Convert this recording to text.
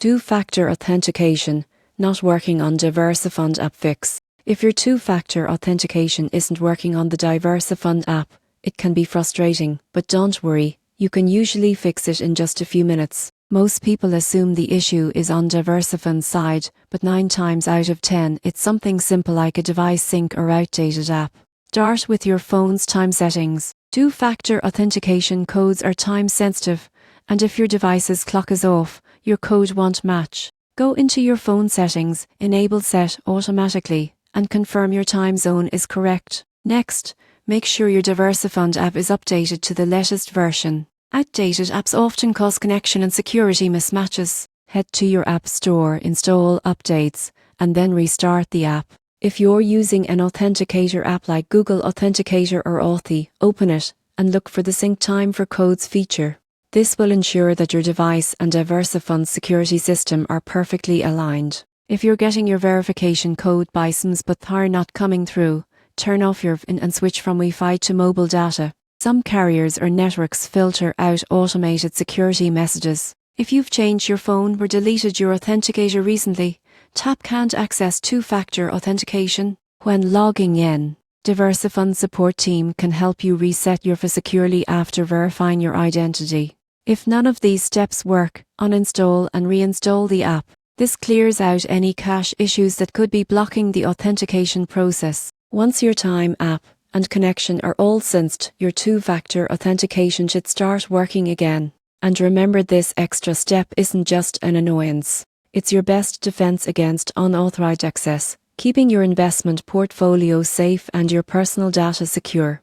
Two-factor authentication, not working on DiversyFund App Fix. If your two-factor authentication isn't working on the DiversyFund app, it can be frustrating, but don't worry, you can usually fix it in just a few minutes. Most people assume the issue is on DiversyFund's side, but 9 times out of 10 it's something simple like a device sync or outdated app. Start with your phone's time settings. Two-factor authentication codes are time-sensitive, and if your device's clock is off, your code won't match. Go into your phone settings, enable Set Automatically, and confirm your time zone is correct. Next, make sure your DiversyFund app is updated to the latest version. Outdated apps often cause connection and security mismatches. Head to your app store, install updates, and then restart the app. If you're using an authenticator app like Google Authenticator or Authy, open it and look for the Sync Time for Codes feature. This will ensure that your device and DiversyFund's security system are perfectly aligned. If you're getting your verification code by SMS but they're not coming through, turn off your VPN and switch from Wi-Fi to mobile data. Some carriers or networks filter out automated security messages. If you've changed your phone or deleted your authenticator recently, tap can't access two-factor authentication. When logging in, DiversyFund support team can help you reset your phone securely after verifying your identity. If none of these steps work, uninstall and reinstall the app. This clears out any cache issues that could be blocking the authentication process. Once your time, app, and connection are all synced, your two-factor authentication should start working again. And remember, this extra step isn't just an annoyance. It's your best defense against unauthorized access, keeping your investment portfolio safe and your personal data secure.